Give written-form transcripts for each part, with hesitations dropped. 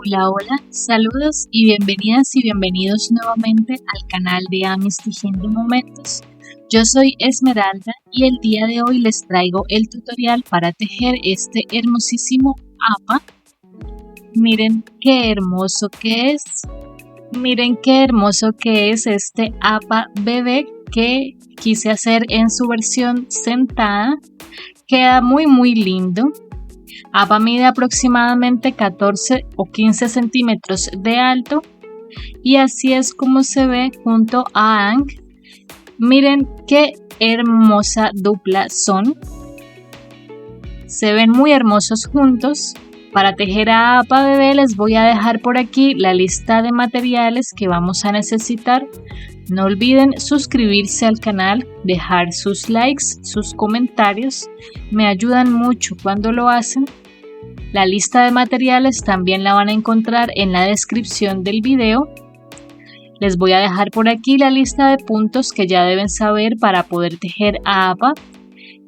Hola, hola, saludos y bienvenidas y bienvenidos nuevamente al canal de Amis Tejiendo Momentos. Yo soy Esmeralda y el día de hoy les traigo el tutorial para tejer este hermosísimo APA. Miren qué hermoso que es. Miren qué hermoso que es este APA bebé que quise hacer en su versión sentada. Queda muy lindo. APA mide aproximadamente 14 o 15 centímetros de alto y así es como se ve junto a Ang. Miren qué hermosa dupla son. Se ven muy hermosos juntos. Para tejer a APA bebé les voy a dejar por aquí la lista de materiales que vamos a necesitar. No olviden suscribirse al canal, dejar sus likes, sus comentarios. Me ayudan mucho cuando lo hacen. La lista de materiales también la van a encontrar en la descripción del video. Les voy a dejar por aquí la lista de puntos que ya deben saber para poder tejer a APA.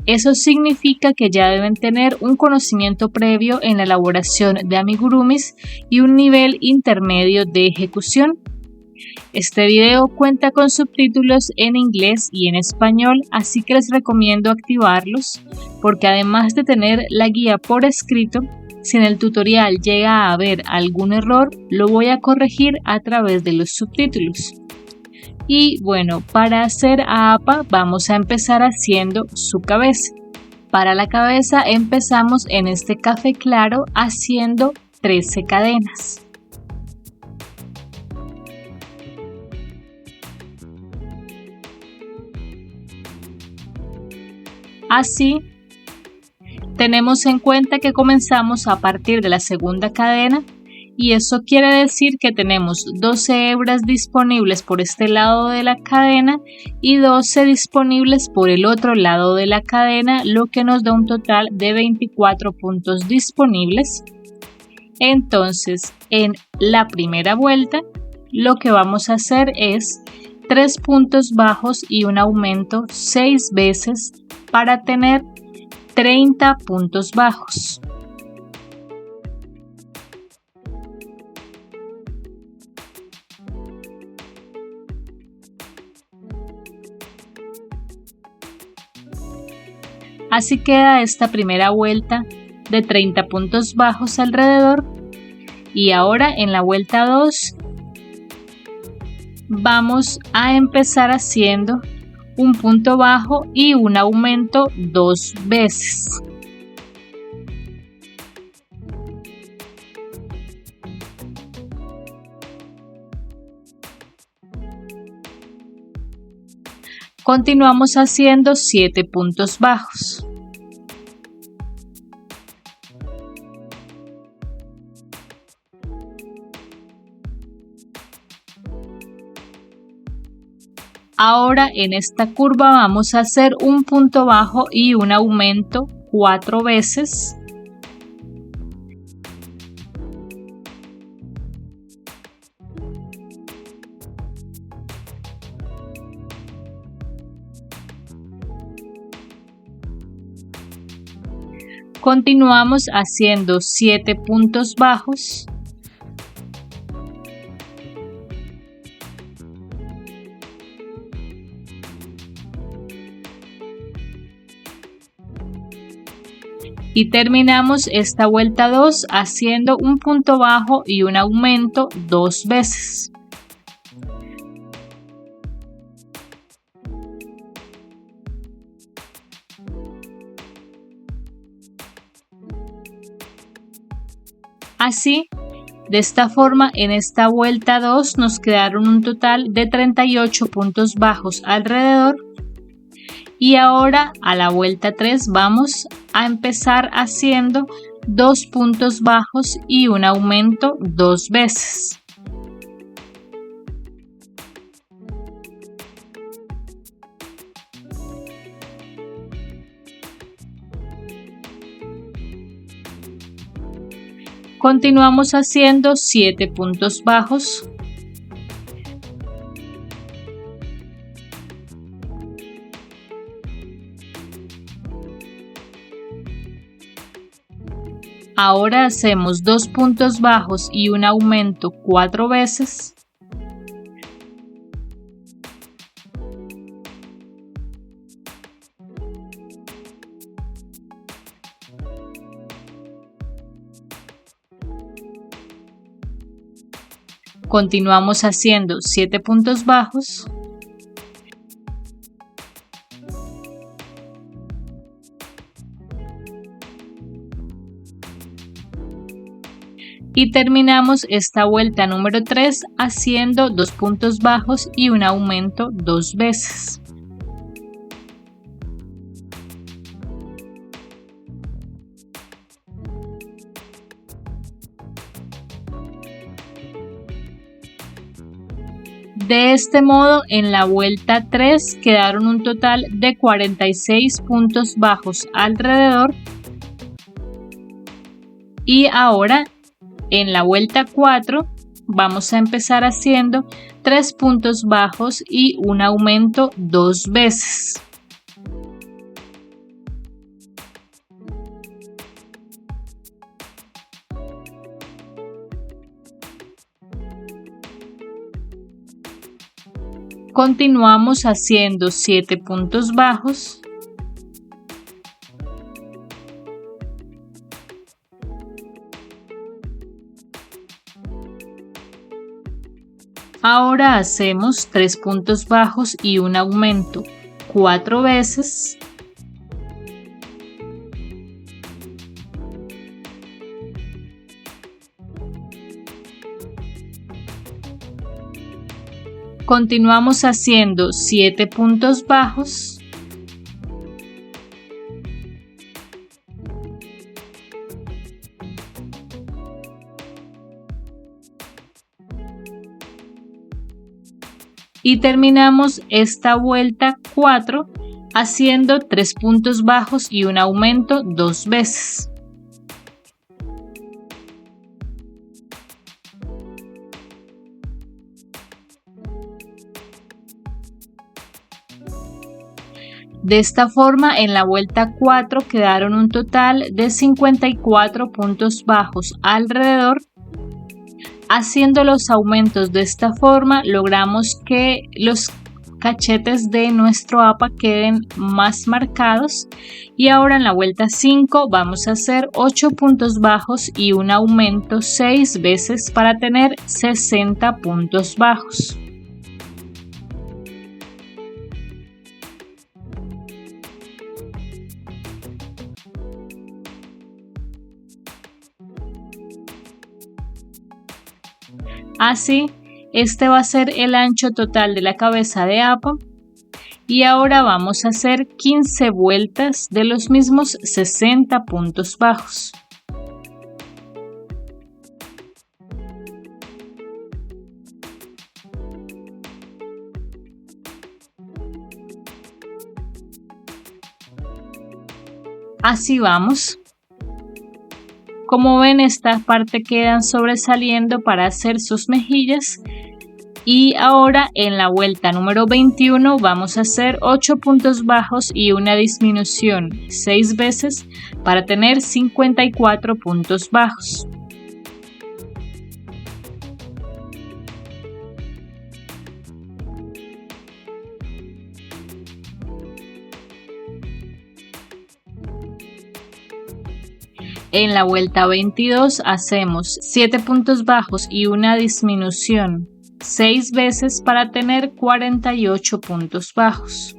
Eso significa que ya deben tener un conocimiento previo en la elaboración de amigurumis y un nivel intermedio de ejecución. Este video cuenta con subtítulos en inglés y en español, así que les recomiendo activarlos porque además de tener la guía por escrito, si en el tutorial llega a haber algún error, lo voy a corregir a través de los subtítulos. Y bueno, para hacer a APA vamos a empezar haciendo su cabeza. Para la cabeza empezamos en este café claro haciendo 13 cadenas. Así, tenemos en cuenta que comenzamos a partir de la segunda cadena y eso quiere decir que tenemos 12 hebras disponibles por este lado de la cadena y 12 disponibles por el otro lado de la cadena, lo que nos da un total de 24 puntos disponibles. Entonces, en la primera vuelta, lo que vamos a hacer es 3 puntos bajos y un aumento 6 veces para tener 30 puntos bajos. Así queda esta primera vuelta de 30 puntos bajos alrededor. Y ahora en la vuelta 2 vamos a empezar haciendo un punto bajo y un aumento 2 veces. Continuamos haciendo 7 puntos bajos. Ahora en esta curva vamos a hacer un punto bajo y un aumento 4 veces. Continuamos haciendo 7 puntos bajos. Y terminamos esta vuelta 2 haciendo un punto bajo y un aumento 2 veces. Así, de esta forma, en esta vuelta 2 nos quedaron un total de 38 puntos bajos alrededor. Y ahora a la vuelta 3 vamos a empezar haciendo 2 puntos bajos y un aumento 2 veces. Continuamos haciendo 7 puntos bajos. Ahora hacemos 2 puntos bajos y un aumento 4 veces. Continuamos haciendo 7 puntos bajos. Y terminamos esta vuelta número 3 haciendo 2 puntos bajos y un aumento 2 veces. De este modo, en la vuelta 3 quedaron un total de 46 puntos bajos alrededor. Y ahora, en la vuelta 4, vamos a empezar haciendo 3 puntos bajos y un aumento 2 veces. Continuamos haciendo 7 puntos bajos. Ahora hacemos 3 puntos bajos y un aumento 4 veces. Continuamos haciendo 7 puntos bajos. Y terminamos esta vuelta 4 haciendo 3 puntos bajos y un aumento 2 veces. De esta forma, en la vuelta 4 quedaron un total de 54 puntos bajos alrededor. Haciendo los aumentos de esta forma, logramos que los cachetes de nuestro APA queden más marcados. Y ahora en la vuelta 5 vamos a hacer 8 puntos bajos y un aumento 6 veces para tener 60 puntos bajos. Así, este va a ser el ancho total de la cabeza de APA. Y ahora vamos a hacer 15 vueltas de los mismos 60 puntos bajos. Así vamos. Como ven, esta parte quedan sobresaliendo para hacer sus mejillas. Y ahora en la vuelta número 21 vamos a hacer 8 puntos bajos y una disminución 6 veces para tener 54 puntos bajos. En la vuelta 22 hacemos 7 puntos bajos y una disminución 6 veces para tener 48 puntos bajos.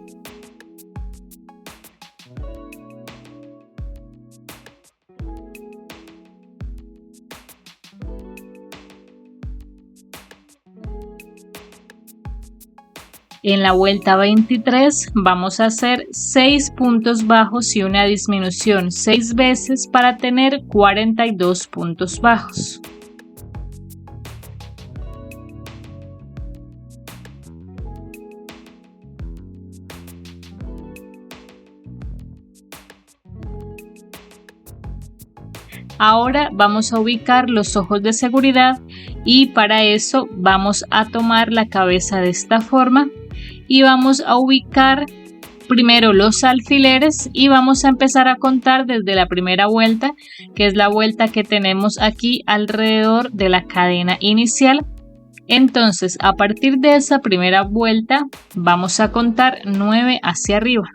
En la vuelta 23 vamos a hacer 6 puntos bajos y una disminución 6 veces para tener 42 puntos bajos. Ahora vamos a ubicar los ojos de seguridad y para eso vamos a tomar la cabeza de esta forma y vamos a ubicar primero los alfileres y vamos a empezar a contar desde la primera vuelta, que es la vuelta que tenemos aquí alrededor de la cadena inicial. Entonces, a partir de esa primera vuelta vamos a contar 9 hacia arriba.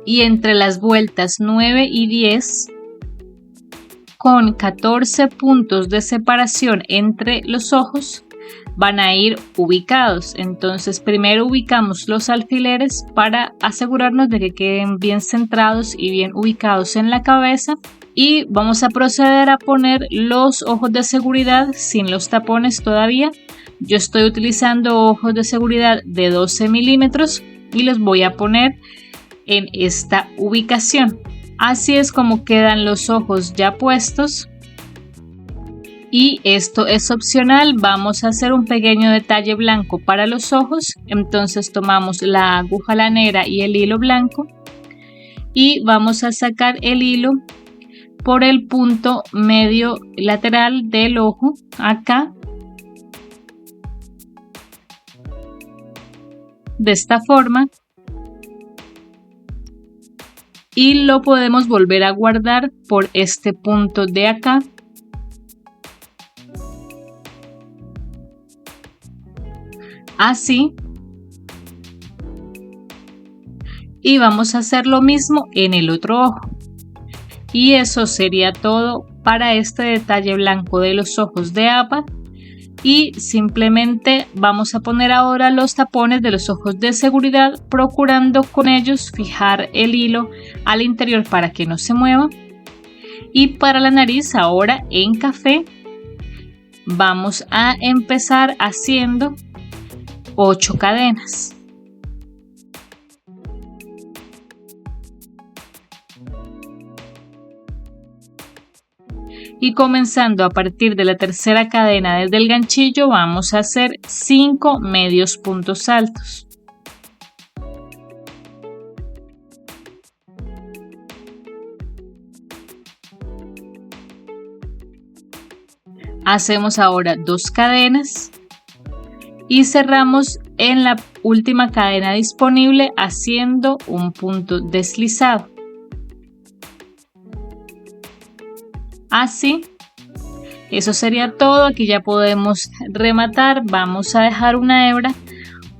Y entre las vueltas 9 y 10, con 14 puntos de separación entre los ojos, van a ir ubicados. Entonces primero ubicamos los alfileres para asegurarnos de que queden bien centrados y bien ubicados en la cabeza, y vamos a proceder a poner los ojos de seguridad sin los tapones todavía. Yo estoy utilizando ojos de seguridad de 12 milímetros y los voy a poner en esta ubicación. Así es como quedan los ojos ya puestos. Y esto es opcional, vamos a hacer un pequeño detalle blanco para los ojos. Entonces tomamos la aguja lanera y el hilo blanco y vamos a sacar el hilo por el punto medio lateral del ojo, acá, de esta forma, y lo podemos volver a guardar por este punto de acá. Así, y vamos a hacer lo mismo en el otro ojo, y eso sería todo para este detalle blanco de los ojos de APA. Y simplemente vamos a poner ahora los tapones de los ojos de seguridad, procurando con ellos fijar el hilo al interior para que no se mueva. Y para la nariz, ahora en café, vamos a empezar haciendo 8 cadenas. Y comenzando a partir de la tercera cadena desde el ganchillo, vamos a hacer 5 medios puntos altos. Hacemos ahora 2 cadenas y cerramos en la última cadena disponible haciendo un punto deslizado. Así, eso sería todo. Aquí ya podemos rematar. Vamos a dejar una hebra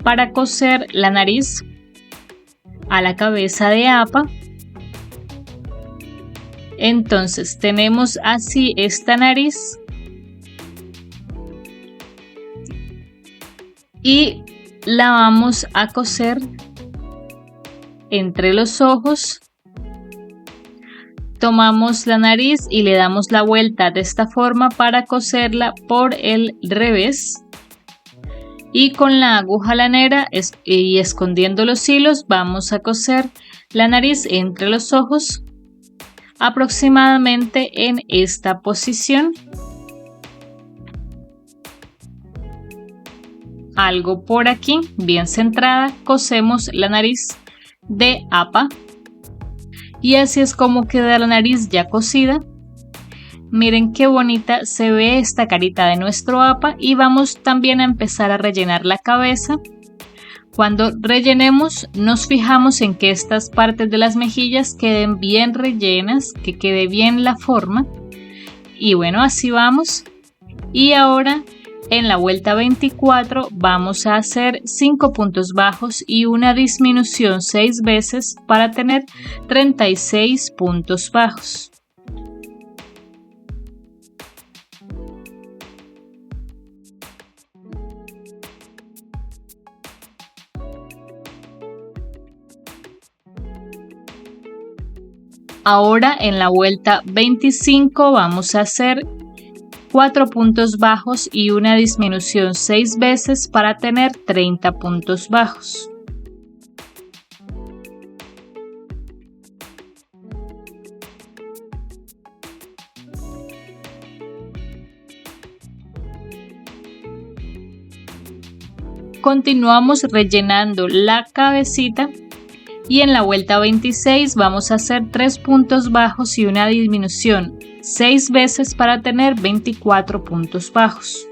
para coser la nariz a la cabeza de APA. Entonces tenemos así esta nariz y la vamos a coser entre los ojos. Tomamos la nariz y le damos la vuelta de esta forma para coserla por el revés, y con la aguja lanera y escondiendo los hilos vamos a coser la nariz entre los ojos aproximadamente en esta posición. Algo por aquí bien centrada, cosemos la nariz de APA. Y así es como queda la nariz ya cosida. Miren qué bonita se ve esta carita de nuestro APA. Y vamos también a empezar a rellenar la cabeza. Cuando rellenemos, nos fijamos en que estas partes de las mejillas queden bien rellenas, que quede bien la forma. Y bueno, así vamos. Y ahora, en la vuelta 24 vamos a hacer 5 puntos bajos y una disminución 6 veces para tener 36 puntos bajos. Ahora en la vuelta 25 vamos a hacer 4 puntos bajos y una disminución 6 veces para tener 30 puntos bajos. Continuamos rellenando la cabecita y en la vuelta 26 vamos a hacer 3 puntos bajos y una disminución 6 veces para tener 24 puntos bajos.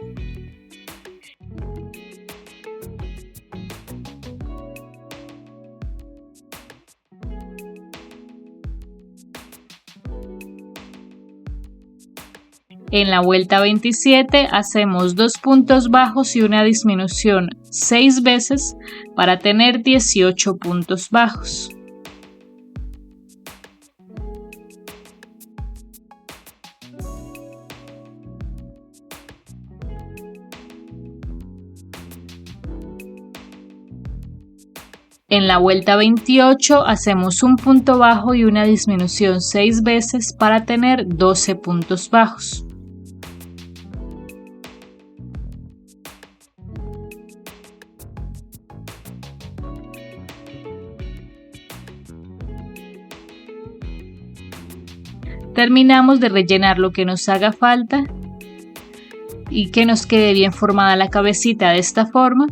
En la vuelta 27 hacemos 2 puntos bajos y una disminución 6 veces para tener 18 puntos bajos. En la vuelta 28 hacemos un punto bajo y una disminución 6 veces para tener 12 puntos bajos. Terminamos de rellenar lo que nos haga falta y que nos quede bien formada la cabecita de esta forma.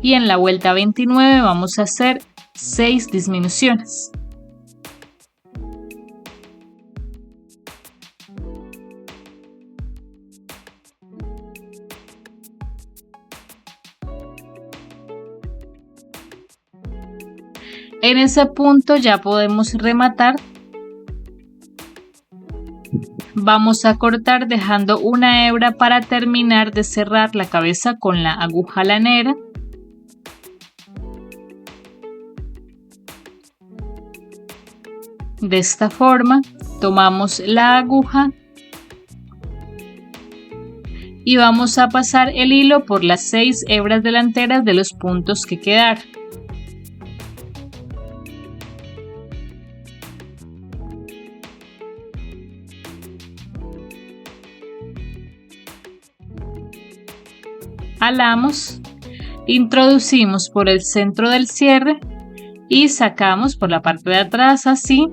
Y en la vuelta 29 vamos a hacer 6 disminuciones. En ese punto ya podemos rematar. Vamos a cortar dejando una hebra para terminar de cerrar la cabeza con la aguja lanera. De esta forma tomamos la aguja y vamos a pasar el hilo por las 6 hebras delanteras de los puntos que quedaron. Jalamos, introducimos por el centro del cierre y sacamos por la parte de atrás así.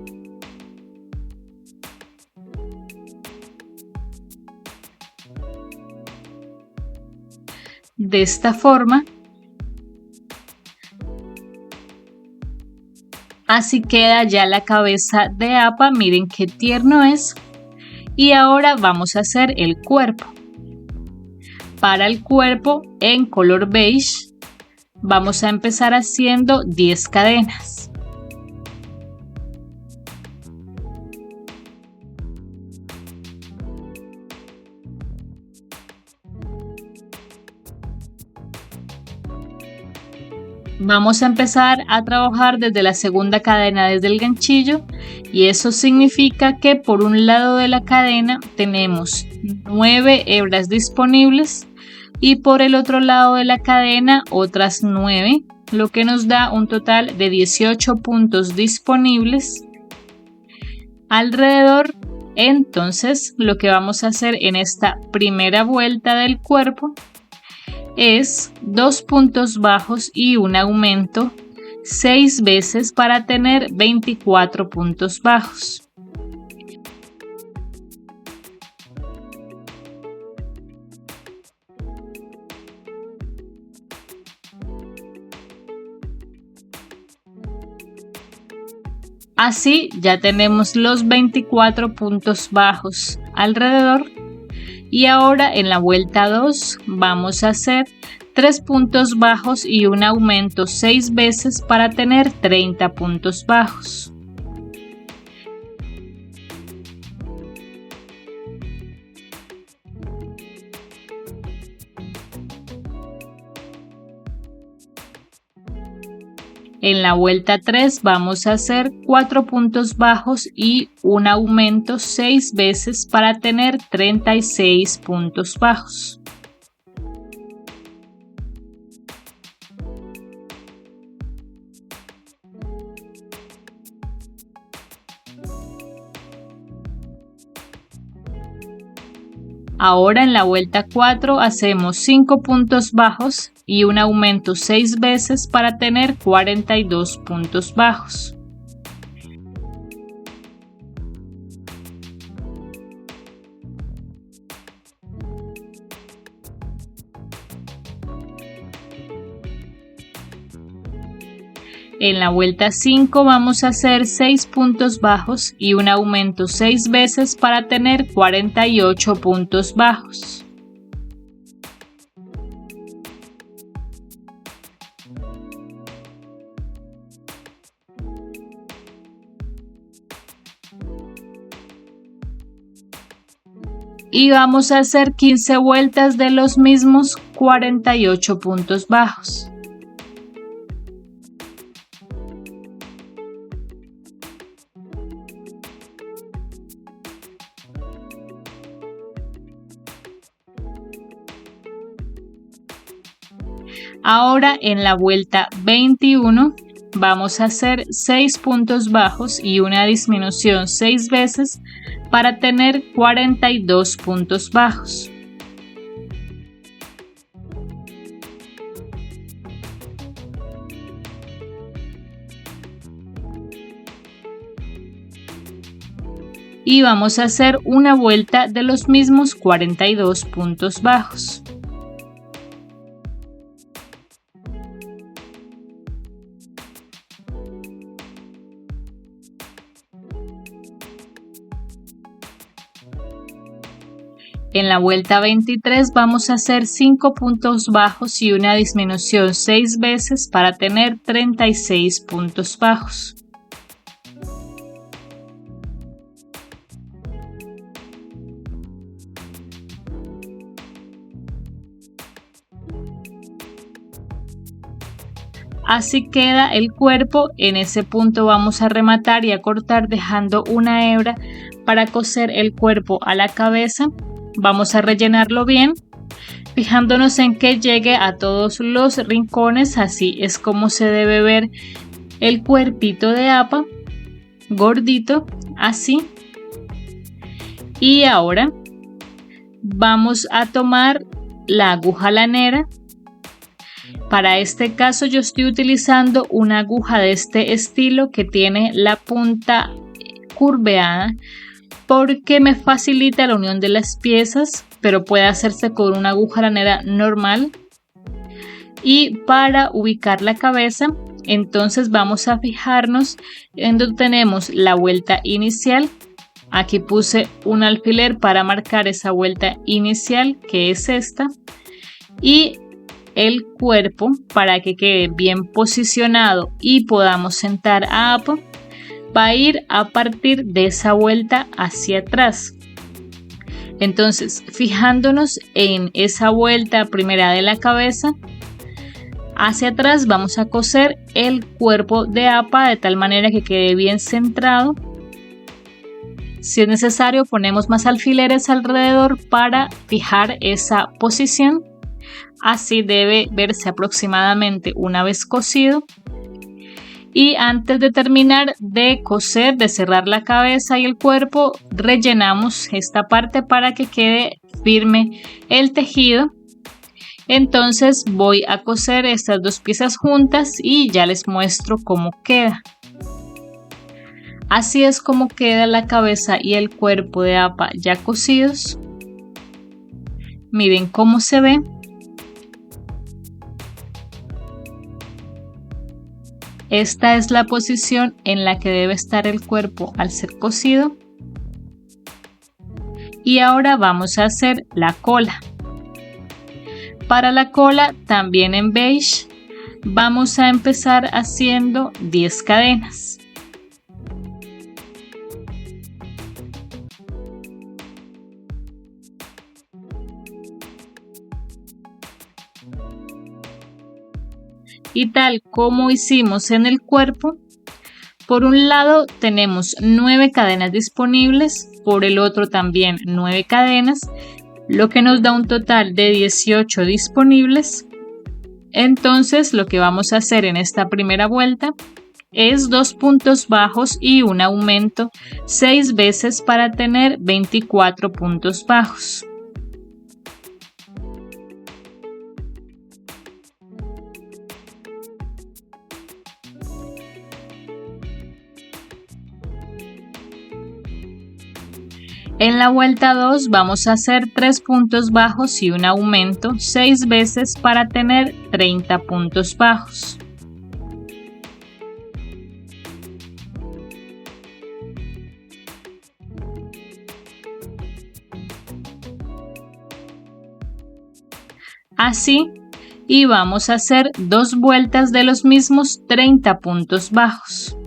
De esta forma. Así queda ya la cabeza de APA, miren qué tierno es. Y ahora vamos a hacer el cuerpo. Para el cuerpo en color beige vamos a empezar haciendo 10 cadenas. Vamos a empezar a trabajar desde la segunda cadena, desde el ganchillo, y eso significa que por un lado de la cadena tenemos 9 hebras disponibles y por el otro lado de la cadena otras 9, lo que nos da un total de 18 puntos disponibles alrededor. Entonces, lo que vamos a hacer en esta primera vuelta del cuerpo es 2 puntos bajos y un aumento 6 veces para tener 24 puntos bajos. Así ya tenemos los 24 puntos bajos alrededor. Y ahora en la vuelta 2 vamos a hacer 3 puntos bajos y un aumento 6 veces para tener 30 puntos bajos. En la vuelta 3 vamos a hacer 4 puntos bajos y un aumento 6 veces para tener 36 puntos bajos. Ahora en la vuelta 4 hacemos 5 puntos bajos y un aumento 6 veces para tener 42 puntos bajos. En la vuelta 5 vamos a hacer 6 puntos bajos y un aumento 6 veces para tener 48 puntos bajos. y vamos a hacer 15 vueltas de los mismos 48 puntos bajos. Ahora en la vuelta 21 vamos a hacer 6 puntos bajos y una disminución 6 veces para tener 42 puntos bajos. Y vamos a hacer una vuelta de los mismos 42 puntos bajos. En la vuelta 23 vamos a hacer 5 puntos bajos y una disminución 6 veces para tener 36 puntos bajos. Así queda el cuerpo. En ese punto vamos a rematar y a cortar dejando una hebra para coser el cuerpo a la cabeza. Vamos a rellenarlo bien, fijándonos en que llegue a todos los rincones. Así es como se debe ver el cuerpito de APA, gordito, así. Y ahora vamos a tomar la aguja lanera. Para este caso yo estoy utilizando una aguja de este estilo que tiene la punta curveada, porque me facilita la unión de las piezas, pero puede hacerse con una aguja lanera normal. Y para ubicar la cabeza, entonces vamos a fijarnos en donde tenemos la vuelta inicial. Aquí puse un alfiler para marcar esa vuelta inicial, que es esta, y el cuerpo para que quede bien posicionado y podamos sentar a APA. Va a ir a partir de esa vuelta hacia atrás. Entonces, fijándonos en esa vuelta primera de la cabeza, hacia atrás vamos a coser el cuerpo de APA de tal manera que quede bien centrado. Si es necesario, ponemos más alfileres alrededor para fijar esa posición. Así debe verse aproximadamente una vez cosido. Y antes de terminar de coser, de cerrar la cabeza y el cuerpo, rellenamos esta parte para que quede firme el tejido. Entonces voy a coser estas dos piezas juntas y ya les muestro cómo queda. Así es como queda la cabeza y el cuerpo de APA ya cosidos. Miren cómo se ve. Esta es la posición en la que debe estar el cuerpo al ser cosido. Y ahora vamos a hacer la cola. Para la cola, también en beige, vamos a empezar haciendo 10 cadenas. Y tal como hicimos en el cuerpo, por un lado tenemos 9 cadenas disponibles, por el otro también 9 cadenas, lo que nos da un total de 18 disponibles. Entonces lo que vamos a hacer en esta primera vuelta es 2 puntos bajos y un aumento 6 veces para tener 24 puntos bajos. En la vuelta 2 vamos a hacer 3 puntos bajos y un aumento 6 veces para tener 30 puntos bajos. Así, y vamos a hacer 2 vueltas de los mismos 30 puntos bajos.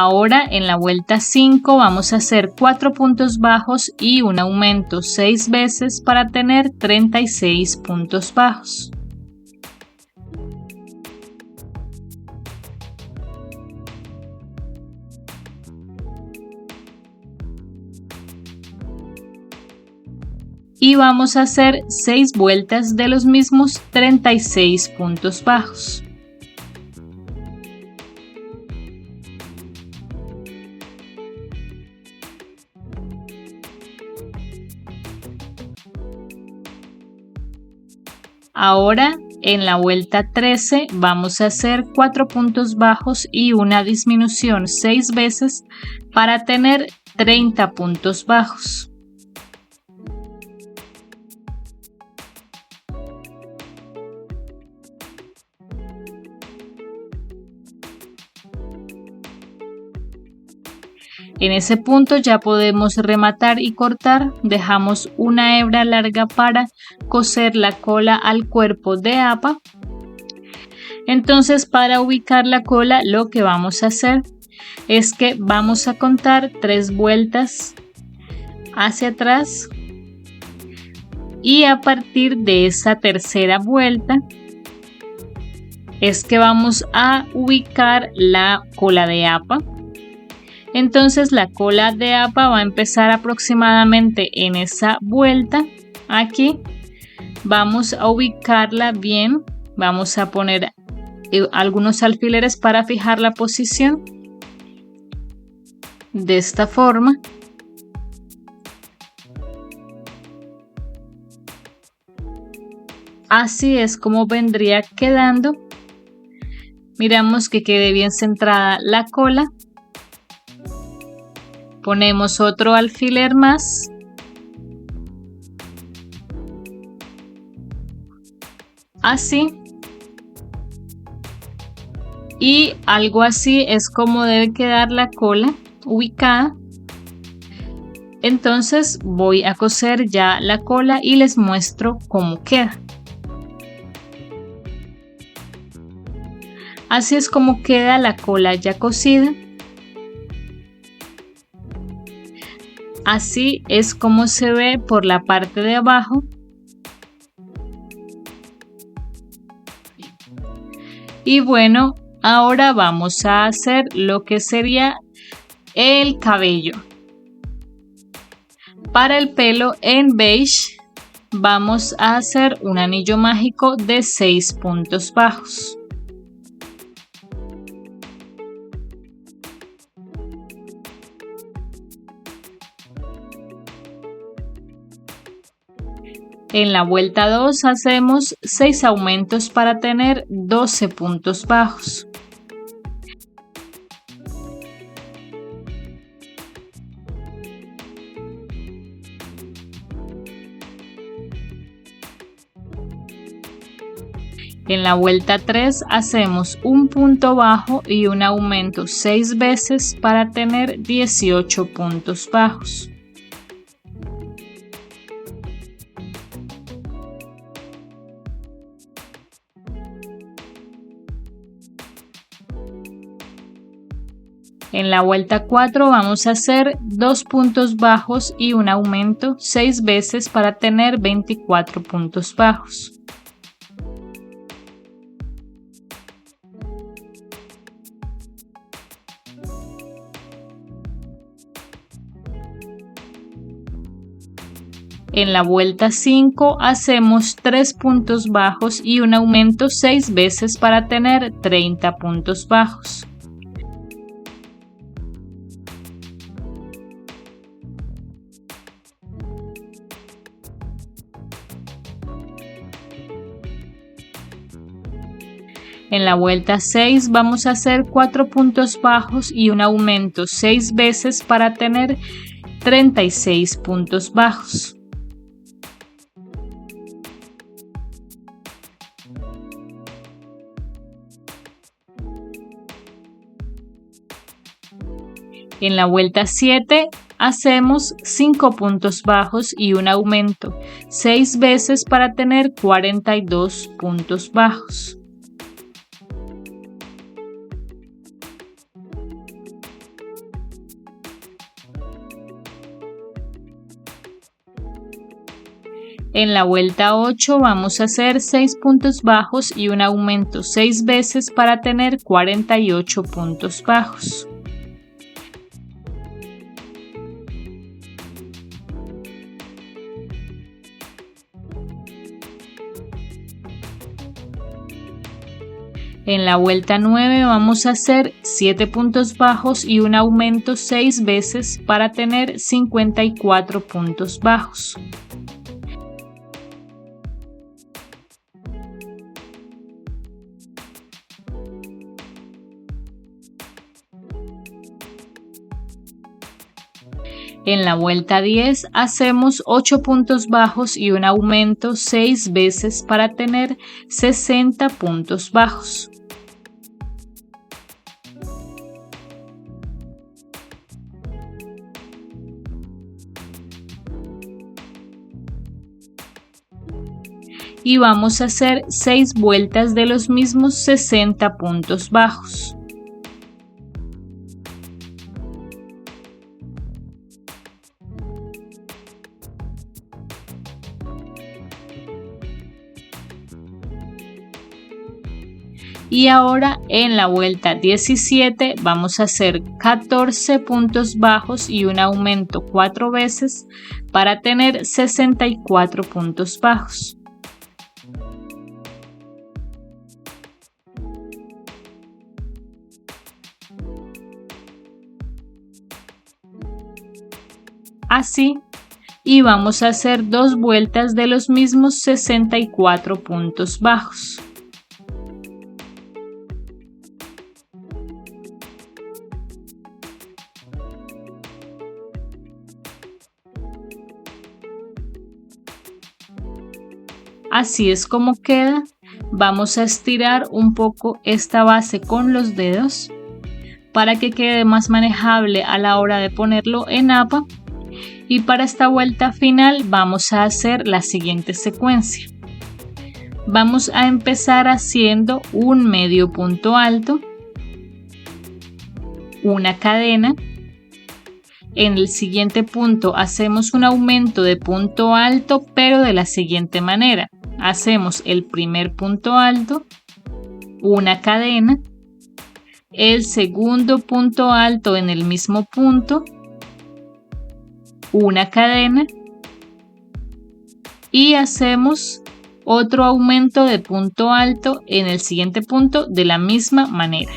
Ahora en la vuelta 5 vamos a hacer 4 puntos bajos y un aumento 6 veces para tener 36 puntos bajos. Y vamos a hacer 6 vueltas de los mismos 36 puntos bajos. Ahora en la vuelta 13 vamos a hacer 4 puntos bajos y una disminución 6 veces para tener 30 puntos bajos. En ese punto ya podemos rematar y cortar, dejamos una hebra larga para coser la cola al cuerpo de APA. Entonces para ubicar la cola lo que vamos a hacer es que vamos a contar 3 vueltas hacia atrás y a partir de esa tercera vuelta es que vamos a ubicar la cola de APA. Entonces la cola de APA va a empezar aproximadamente en esa vuelta. Aquí vamos a ubicarla bien, vamos a poner algunos alfileres para fijar la posición de esta forma. Así es como vendría quedando. Miramos que quede bien centrada la cola. Ponemos otro alfiler más. Así. Y algo así es como debe quedar la cola ubicada. Entonces voy a coser ya la cola y les muestro cómo queda. Así es como queda la cola ya cosida. Así es como se ve por la parte de abajo. Y bueno, ahora vamos a hacer lo que sería el cabello. Para el pelo en beige vamos a hacer un anillo mágico de 6 puntos bajos. En la vuelta 2 hacemos 6 aumentos para tener 12 puntos bajos. En la vuelta 3 hacemos un punto bajo y un aumento 6 veces para tener 18 puntos bajos. En la vuelta 4 vamos a hacer 2 puntos bajos y un aumento 6 veces para tener 24 puntos bajos. En la vuelta 5 hacemos 3 puntos bajos y un aumento 6 veces para tener 30 puntos bajos. En la vuelta 6 vamos a hacer 4 puntos bajos y un aumento 6 veces para tener 36 puntos bajos. En la vuelta 7 hacemos 5 puntos bajos y un aumento 6 veces para tener 42 puntos bajos. En la vuelta 8 vamos a hacer 6 puntos bajos y un aumento 6 veces para tener 48 puntos bajos. En la vuelta 9 vamos a hacer 7 puntos bajos y un aumento 6 veces para tener 54 puntos bajos. En la vuelta 10 hacemos 8 puntos bajos y un aumento 6 veces para tener 60 puntos bajos. Y vamos a hacer 6 vueltas de los mismos 60 puntos bajos. Y ahora en la vuelta 17 vamos a hacer 14 puntos bajos y un aumento 4 veces para tener 64 puntos bajos. Así, y vamos a hacer 2 vueltas de los mismos 64 puntos bajos. Así es como queda. Vamos a estirar un poco esta base con los dedos para que quede más manejable a la hora de ponerlo en APA. Y para esta vuelta final vamos a hacer la siguiente secuencia. Vamos a empezar haciendo un medio punto alto, una cadena. En el siguiente punto hacemos un aumento de punto alto, pero de la siguiente manera. Hacemos el primer punto alto, una cadena, el segundo punto alto en el mismo punto, una cadena y hacemos otro aumento de punto alto en el siguiente punto de la misma manera.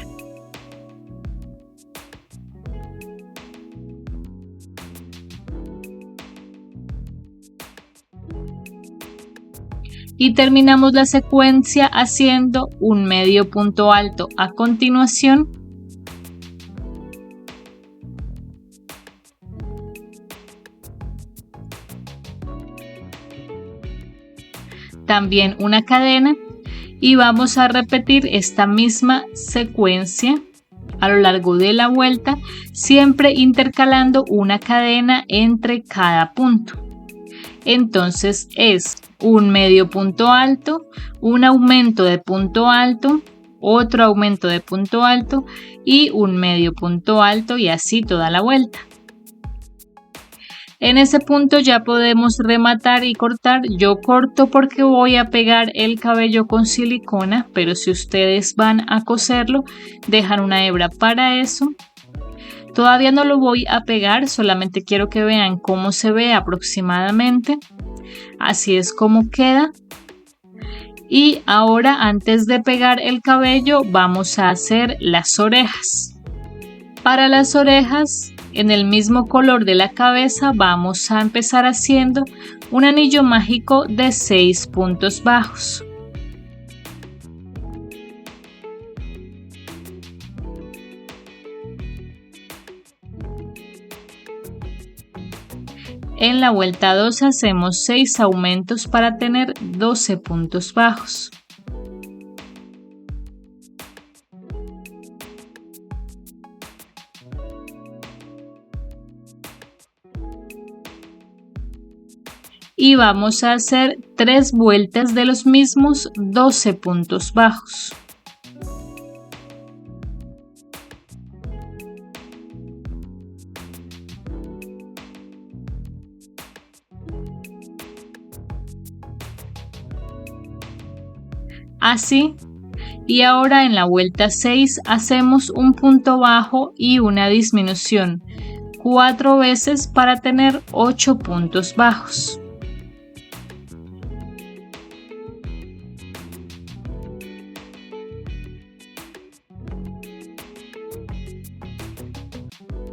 Y terminamos la secuencia haciendo un medio punto alto a continuación, también una cadena, y vamos a repetir esta misma secuencia a lo largo de la vuelta, siempre intercalando una cadena entre cada punto. Entonces es un medio punto alto, un aumento de punto alto, otro aumento de punto alto y un medio punto alto, y así toda la vuelta. En ese punto ya podemos rematar y cortar. Yo corto porque voy a pegar el cabello con silicona, pero si ustedes van a coserlo, dejan una hebra para eso. Todavía no lo voy a pegar, solamente quiero que vean cómo se ve aproximadamente. Así es como queda. Y ahora, antes de pegar el cabello, vamos a hacer las orejas. Para las orejas, en el mismo color de la cabeza, vamos a empezar haciendo un anillo mágico de 6 puntos bajos. En la vuelta 2 hacemos 6 aumentos para tener 12 puntos bajos. Y vamos a hacer 3 vueltas de los mismos 12 puntos bajos. así. Y ahora en la vuelta 6 hacemos un punto bajo y una disminución 4 veces para tener 8 puntos bajos.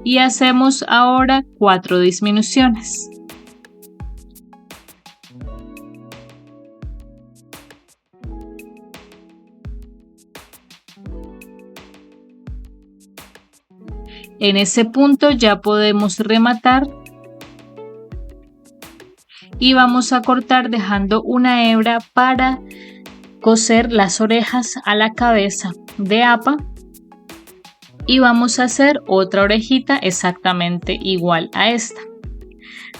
Y hacemos ahora 4 disminuciones. En ese punto ya podemos rematar y vamos a cortar dejando una hebra para coser las orejas a la cabeza de APA y vamos a hacer otra orejita exactamente igual a esta.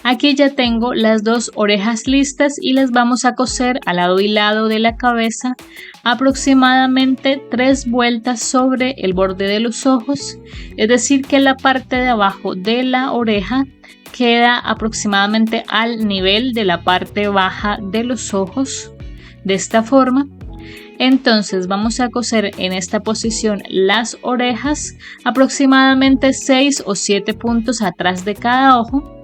Aquí ya tengo las dos orejas listas y las vamos a coser al lado y lado de la cabeza aproximadamente 3 vueltas sobre el borde de los ojos, es decir que la parte de abajo de la oreja queda aproximadamente al nivel de la parte baja de los ojos, de esta forma. Entonces vamos a coser en esta posición las orejas aproximadamente 6 o 7 puntos atrás de cada ojo.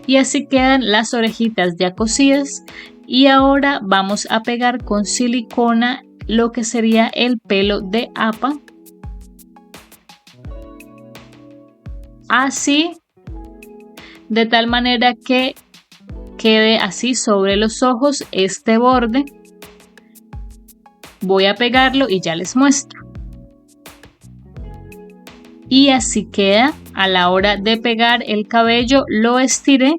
Y así quedan las orejitas ya cosidas y ahora vamos a pegar con silicona lo que sería el pelo de APA. Así, de tal manera que quede así sobre los ojos este borde. Voy a pegarlo y ya les muestro. Y así queda. A la hora de pegar el cabello lo estiré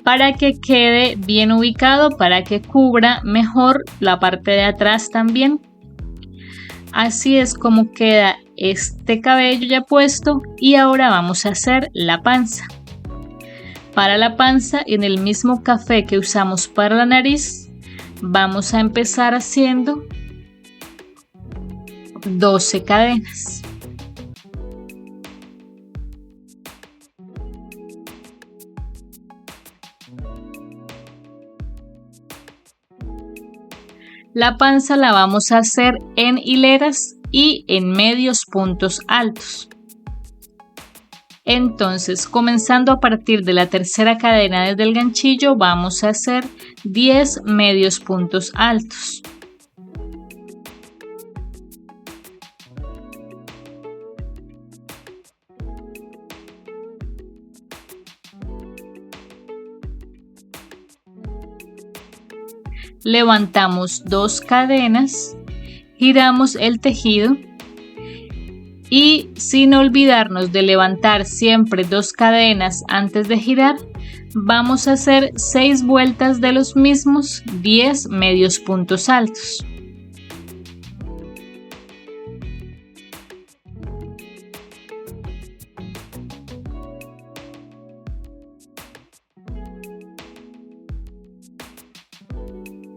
para que quede bien ubicado, para que cubra mejor la parte de atrás también. Así es como queda este cabello ya puesto y ahora vamos a hacer la panza. Para la panza, en el mismo café que usamos para la nariz, vamos a empezar haciendo 12 cadenas. La panza la vamos a hacer en hileras y en medios puntos altos. Entonces, comenzando a partir de la tercera cadena desde el ganchillo, vamos a hacer 10 medios puntos altos. Levantamos 2 cadenas, giramos el tejido y sin olvidarnos de levantar siempre 2 cadenas antes de girar, vamos a hacer 6 vueltas de los mismos 10 medios puntos altos.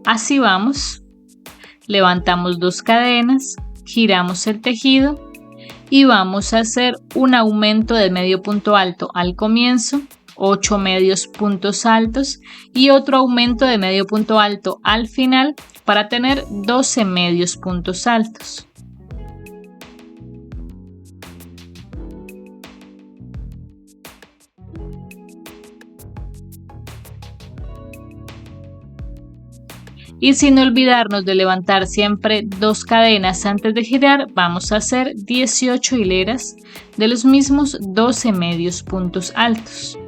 Así vamos, levantamos 2 cadenas, giramos el tejido y vamos a hacer un aumento de medio punto alto al comienzo, 8 medios puntos altos y otro aumento de medio punto alto al final para tener 12 medios puntos altos. Y sin olvidarnos de levantar siempre 2 cadenas antes de girar, vamos a hacer 18 hileras de los mismos 12 medios puntos altos.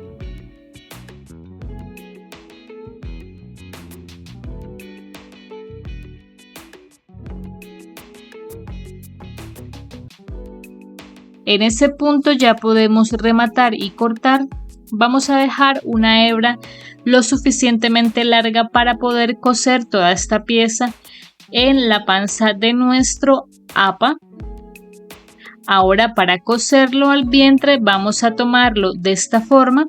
En ese punto ya podemos rematar y cortar. Vamos a dejar una hebra lo suficientemente larga para poder coser toda esta pieza en la panza de nuestro APA. Ahora para coserlo al vientre vamos a tomarlo de esta forma.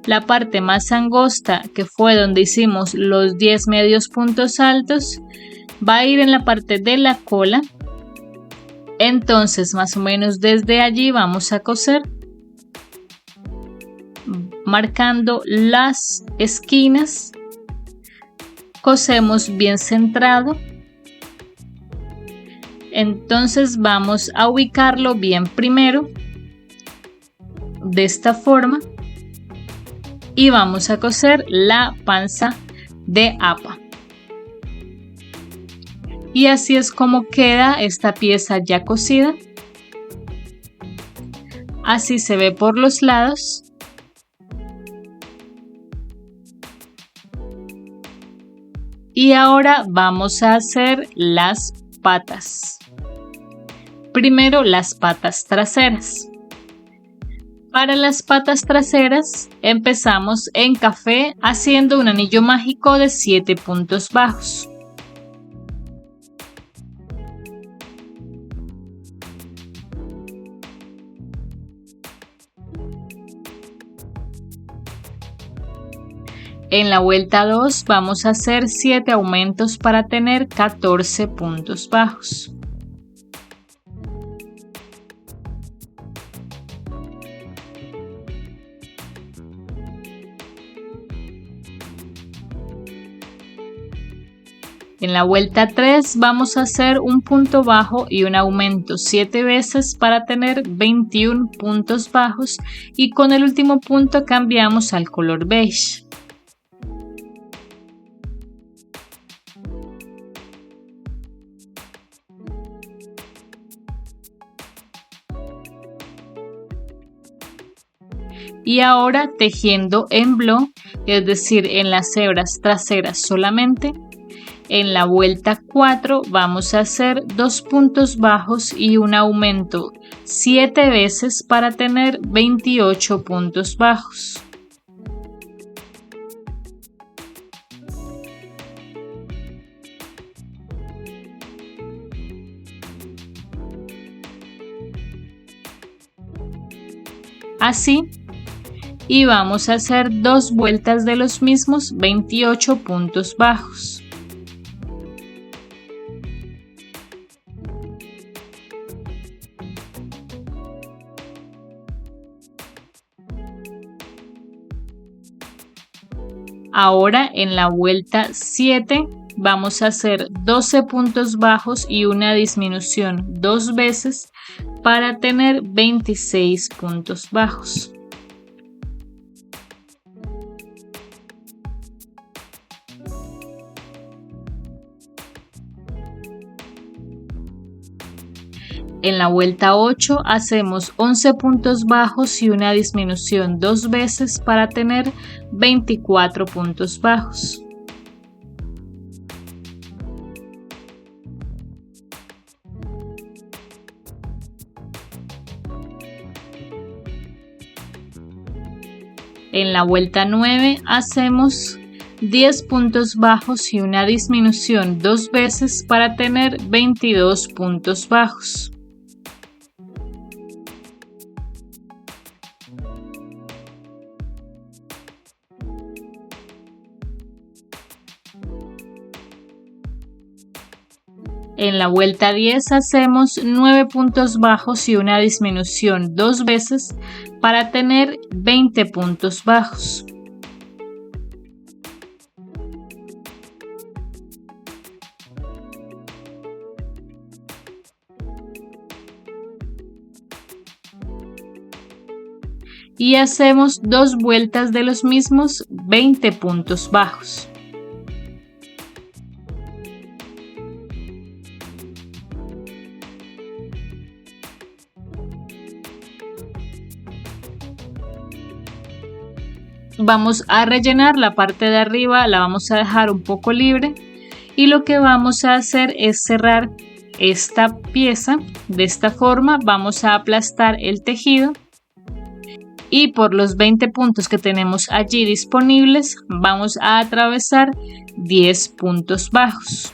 La parte más angosta, que fue donde hicimos los 10 medios puntos altos, va a ir en la parte de la cola. Entonces más o menos desde allí vamos a coser, marcando las esquinas, cosemos bien centrado Entonces vamos a ubicarlo bien primero, de esta forma, y vamos a coser la panza de apa. Y así es como queda esta pieza ya cosida. Así se ve por los lados. Y ahora vamos a hacer las patas. Primero las patas traseras. Para las patas traseras empezamos en café haciendo un anillo mágico de 7 puntos bajos. En la vuelta 2 vamos a hacer 7 aumentos para tener 14 puntos bajos. En la vuelta 3 vamos a hacer un punto bajo y un aumento 7 veces para tener 21 puntos bajos y con el último punto cambiamos al color beige. Y ahora tejiendo en bloc, es decir, en las hebras traseras solamente, en la vuelta 4 vamos a hacer 2 puntos bajos y un aumento 7 veces para tener 28 puntos bajos. Así. Y vamos a hacer 2 vueltas de los mismos 28 puntos bajos. Ahora en la vuelta 7 vamos a hacer 12 puntos bajos y una disminución 2 veces para tener 26 puntos bajos. En la vuelta 8 hacemos 11 puntos bajos y una disminución 2 veces para tener 24 puntos bajos. En la vuelta 9 hacemos 10 puntos bajos y una disminución 2 veces para tener 22 puntos bajos. En la vuelta 10 hacemos 9 puntos bajos y una disminución 2 veces para tener 20 puntos bajos. Y hacemos 2 vueltas de los mismos 20 puntos bajos. Vamos a rellenar la parte de arriba, la vamos a dejar un poco libre y lo que vamos a hacer es cerrar esta pieza de esta forma. Vamos a aplastar el tejido y por los 20 puntos que tenemos allí disponibles vamos a atravesar 10 puntos bajos.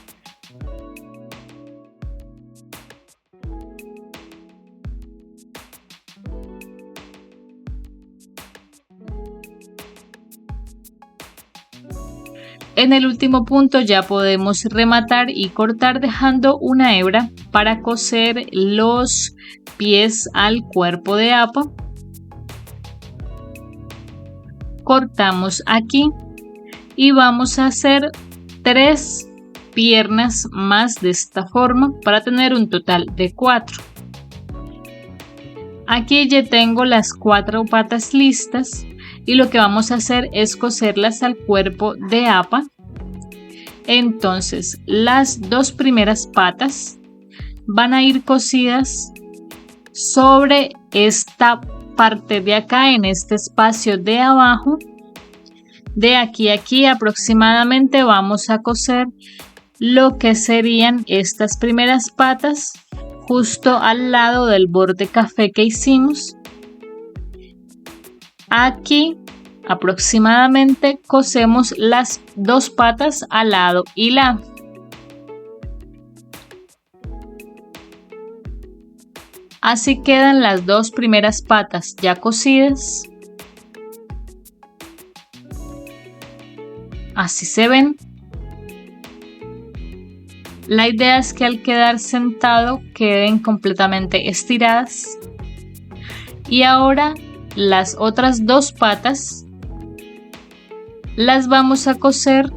En el último punto ya podemos rematar y cortar dejando una hebra para coser los pies al cuerpo de apa. Cortamos aquí y vamos a hacer 3 piernas más de esta forma para tener un total de 4. Aquí ya tengo las 4 patas listas y lo que vamos a hacer es coserlas al cuerpo de APA. Entonces las 2 primeras patas van a ir cosidas sobre esta parte de acá, en este espacio de abajo. De aquí a aquí aproximadamente vamos a coser lo que serían estas primeras patas justo al lado del borde café que hicimos. Aquí aproximadamente cosemos las 2 patas al lado y lado. Así quedan las 2 primeras patas ya cosidas. Así se ven. La idea es que al quedar sentado queden completamente estiradas. Y ahora las otras 2 patas las vamos a coser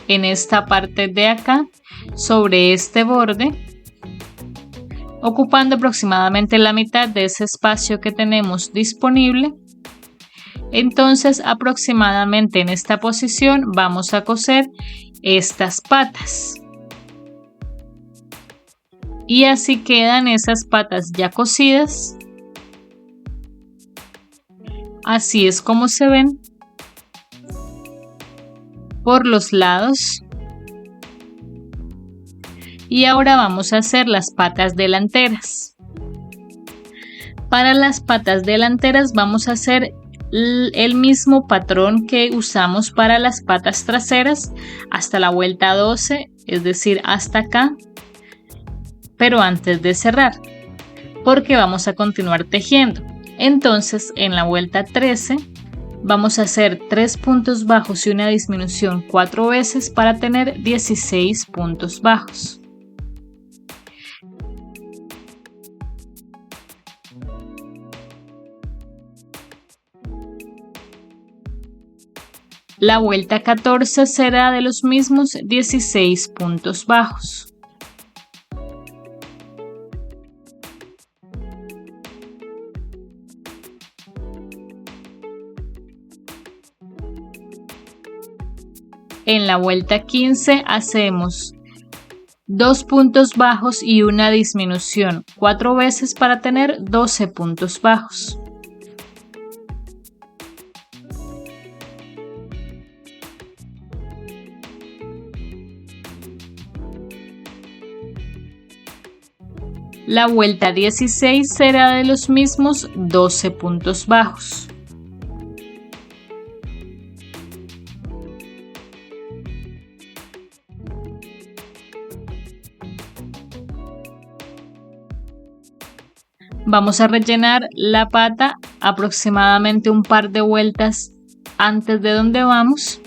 en esta parte de acá, sobre este borde, ocupando aproximadamente la mitad de ese espacio que tenemos disponible. Entonces aproximadamente en esta posición vamos a coser estas patas. Y así quedan esas patas ya cosidas. Así es como se ven por los lados. Y ahora vamos a hacer las patas delanteras. Para las patas delanteras vamos a hacer el mismo patrón que usamos para las patas traseras hasta la vuelta 12, es decir, hasta acá, pero antes de cerrar, porque vamos a continuar tejiendo. Entonces en la vuelta 13 vamos a hacer 3 puntos bajos y una disminución 4 veces para tener 16 puntos bajos. La vuelta 14 será de los mismos 16 puntos bajos. En la vuelta 15 hacemos 2 puntos bajos y una disminución 4 veces para tener 12 puntos bajos. La vuelta 16 será de los mismos 12 puntos bajos. Vamos a rellenar la pata aproximadamente un par de vueltas antes de donde vamos.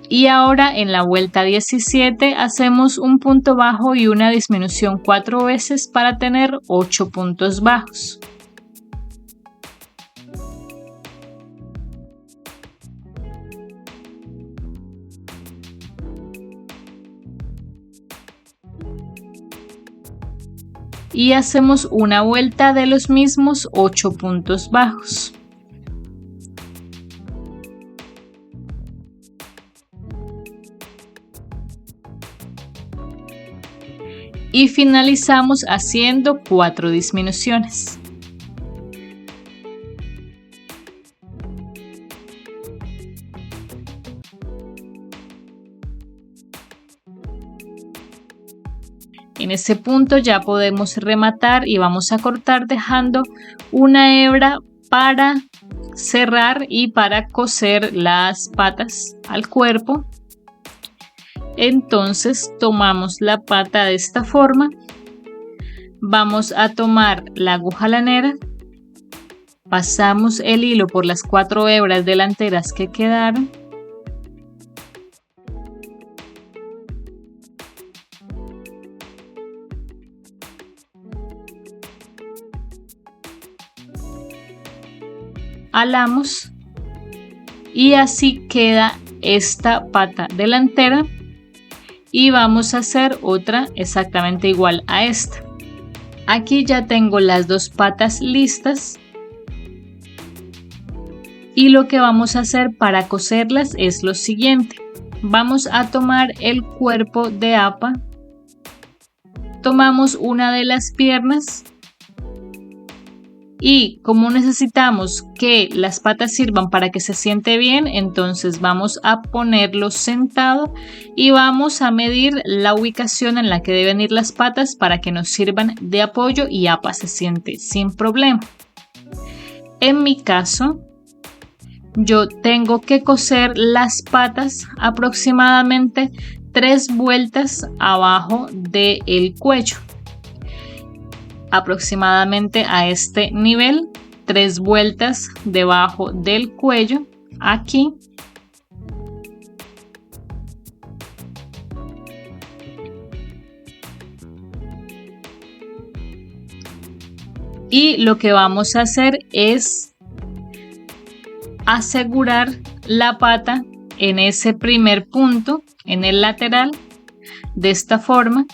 Y ahora en la vuelta 17 hacemos un punto bajo y una disminución 4 veces para tener 8 puntos bajos. Y hacemos una vuelta de los mismos 8 puntos bajos. Y finalizamos haciendo 4 disminuciones. En este punto ya podemos rematar y vamos a cortar dejando una hebra para cerrar y para coser las patas al cuerpo. Entonces tomamos la pata de esta forma, vamos a tomar la aguja lanera, pasamos el hilo por las 4 hebras delanteras que quedaron, alamos y así queda esta pata delantera y vamos a hacer otra exactamente igual a esta. Aquí ya tengo las dos patas listas y lo que vamos a hacer para coserlas es lo siguiente. Vamos a tomar el cuerpo de APA, tomamos una de las piernas y como necesitamos que las patas sirvan para que se siente bien, entonces vamos a ponerlo sentado y vamos a medir la ubicación en la que deben ir las patas para que nos sirvan de apoyo y APA se siente sin problema. En mi caso, yo tengo que coser las patas aproximadamente 3 vueltas abajo del cuello. Aproximadamente a este nivel, 3 vueltas debajo del cuello, aquí. Y lo que vamos a hacer es asegurar la pata en ese primer punto, en el lateral, de esta forma.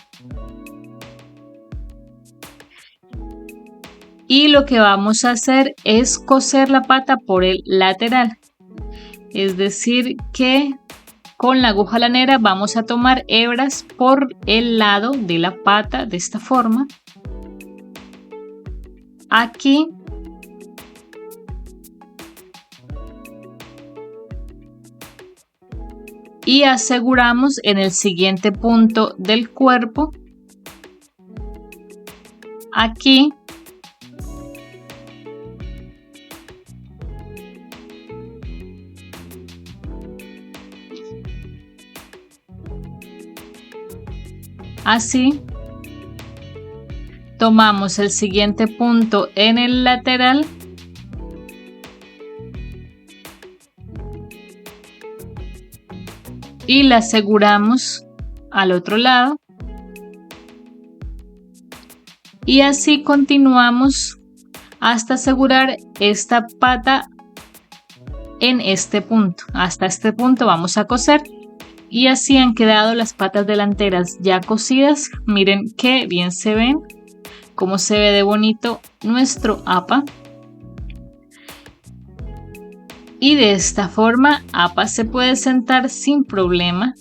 Y lo que vamos a hacer es coser la pata por el lateral. Es decir que con la aguja lanera vamos a tomar hebras por el lado de la pata de esta forma. Aquí. Y aseguramos en el siguiente punto del cuerpo. Aquí. Así. Tomamos el siguiente punto en el lateral. Y la aseguramos al otro lado. Y así continuamos hasta asegurar esta pata en este punto. Hasta este punto vamos a coser. Y así han quedado las patas delanteras ya cosidas. Miren qué bien se ven. Cómo se ve de bonito nuestro APA. Y de esta forma APA se puede sentar sin problema.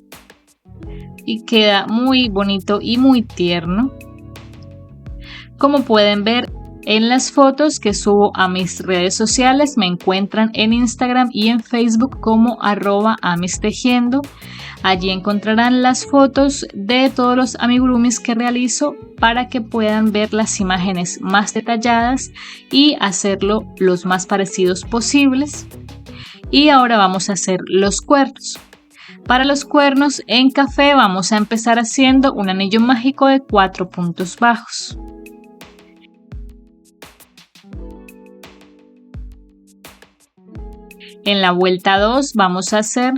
Y queda muy bonito y muy tierno. Como pueden ver en las fotos que subo a mis redes sociales, me encuentran en Instagram y en Facebook como @amistejiendo. Allí encontrarán las fotos de todos los amigurumis que realizo para que puedan ver las imágenes más detalladas y hacerlo los más parecidos posibles. Y ahora vamos a hacer los cuernos. Para los cuernos en café vamos a empezar haciendo un anillo mágico de 4 puntos bajos. En la vuelta 2 vamos a hacer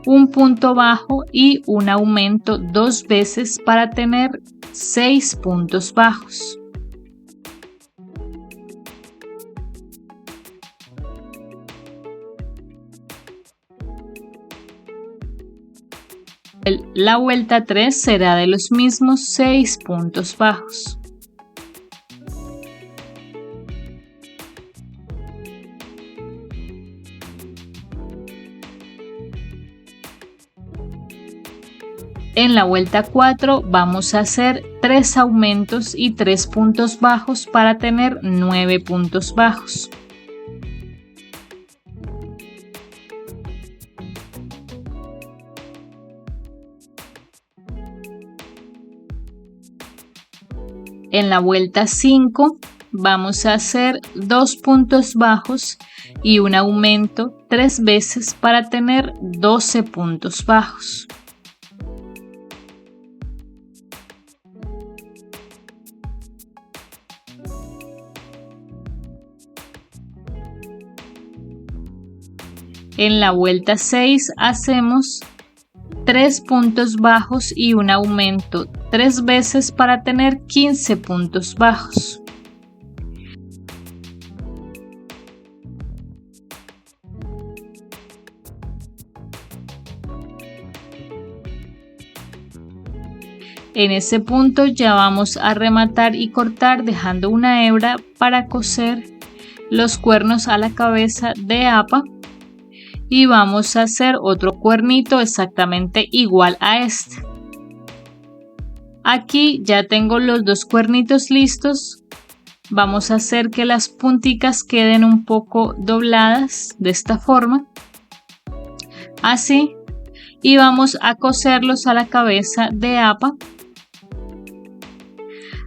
un punto bajo y un aumento 2 veces para tener 6 puntos bajos. La vuelta 3 será de los mismos 6 puntos bajos. En la vuelta 4 vamos a hacer 3 aumentos y 3 puntos bajos para tener 9 puntos bajos. En la vuelta 5 vamos a hacer 2 puntos bajos y un aumento 3 veces para tener 12 puntos bajos. En la vuelta 6 hacemos 3 puntos bajos y un aumento 3 veces para tener 15 puntos bajos. En ese punto ya vamos a rematar y cortar dejando una hebra para coser los cuernos a la cabeza de APA. Y vamos a hacer otro cuernito exactamente igual a este. Aquí ya tengo los dos cuernitos listos. Vamos a hacer que las punticas queden un poco dobladas de esta forma. Así. Y vamos a coserlos a la cabeza de APA.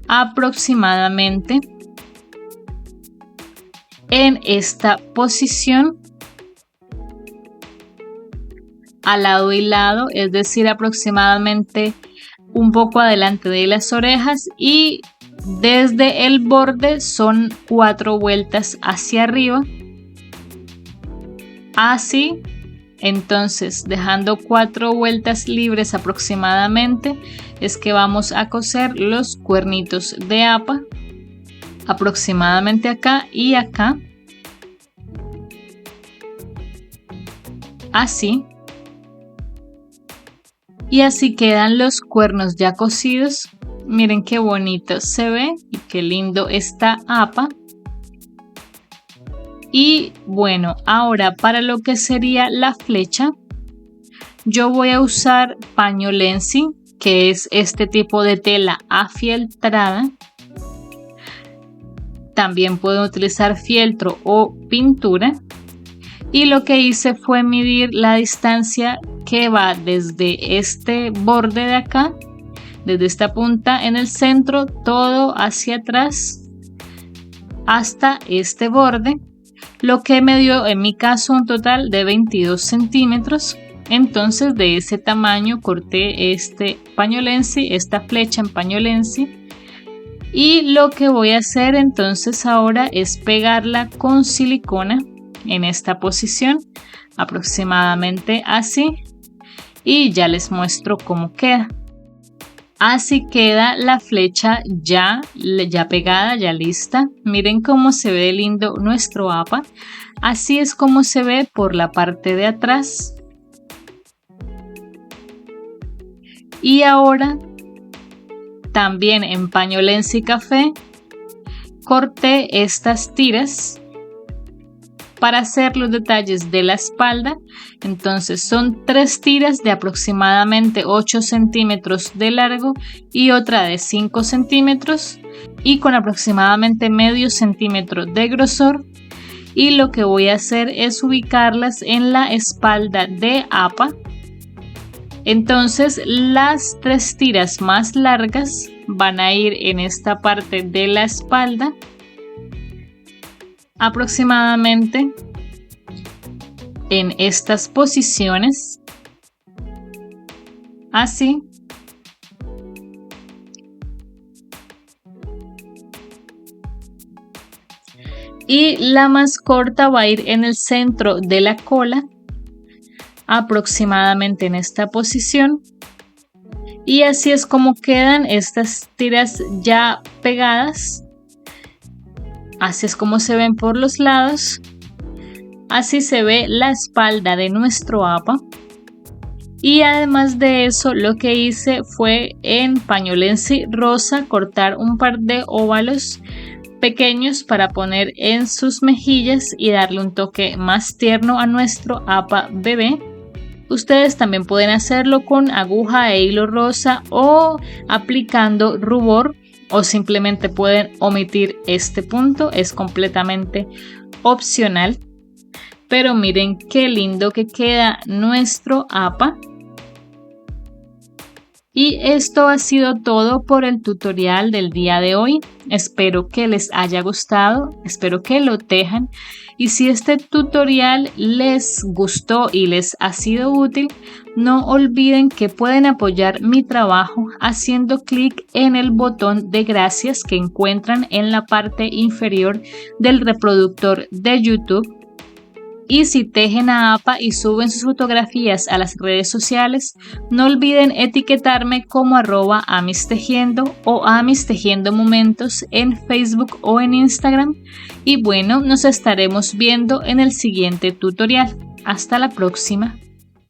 Aproximadamente en esta posición. A lado y lado, es decir, aproximadamente un poco adelante de las orejas, y desde el borde son 4 vueltas hacia arriba. Así, entonces dejando 4 vueltas libres aproximadamente es que vamos a coser los cuernitos de APA, aproximadamente acá y acá. Así. Y así quedan los cuernos ya cosidos. Miren qué bonito se ve y qué lindo está APA. Y bueno, ahora para lo que sería la flecha, yo voy a usar paño Lenzi, que es este tipo de tela afieltrada. También puedo utilizar fieltro o pintura. Y lo que hice fue medir la distancia que va desde este borde de acá, desde esta punta en el centro, todo hacia atrás hasta este borde, lo que me dio en mi caso un total de 22 centímetros. Entonces de ese tamaño corté este paño Lenzi, esta flecha en paño Lenzi. Y lo que voy a hacer entonces ahora es pegarla con silicona en esta posición, aproximadamente así, y ya les muestro cómo queda. Así queda la flecha ya pegada, ya lista. Miren cómo se ve lindo nuestro APA. Así es como se ve por la parte de atrás. Y ahora también en paño Lenzi café corté estas tiras para hacer los detalles de la espalda. Entonces son 3 tiras de aproximadamente 8 centímetros de largo y otra de 5 centímetros y con aproximadamente medio centímetro de grosor. Y lo que voy a hacer es ubicarlas en la espalda de APA. Entonces las 3 tiras más largas van a ir en esta parte de la espalda, aproximadamente en estas posiciones, así. Y la más corta va a ir en el centro de la cola, aproximadamente en esta posición. Y así es como quedan estas tiras ya pegadas. Así es como se ven por los lados. Así se ve la espalda de nuestro APA. Y además de eso, lo que hice fue en paño Lenzi rosa cortar un par de óvalos pequeños para poner en sus mejillas y darle un toque más tierno a nuestro APA bebé. Ustedes también pueden hacerlo con aguja e hilo rosa o aplicando rubor, o simplemente pueden omitir este punto, es completamente opcional. Pero miren qué lindo que queda nuestro APA. Y esto ha sido todo por el tutorial del día de hoy. Espero que les haya gustado, espero que lo tejan. Y si este tutorial les gustó y les ha sido útil, no olviden que pueden apoyar mi trabajo haciendo clic en el botón de gracias que encuentran en la parte inferior del reproductor de YouTube. Y si tejen a APA y suben sus fotografías a las redes sociales, no olviden etiquetarme como @amistejiendo o amistejiendomomentos en Facebook o en Instagram. Y bueno, nos estaremos viendo en el siguiente tutorial. Hasta la próxima.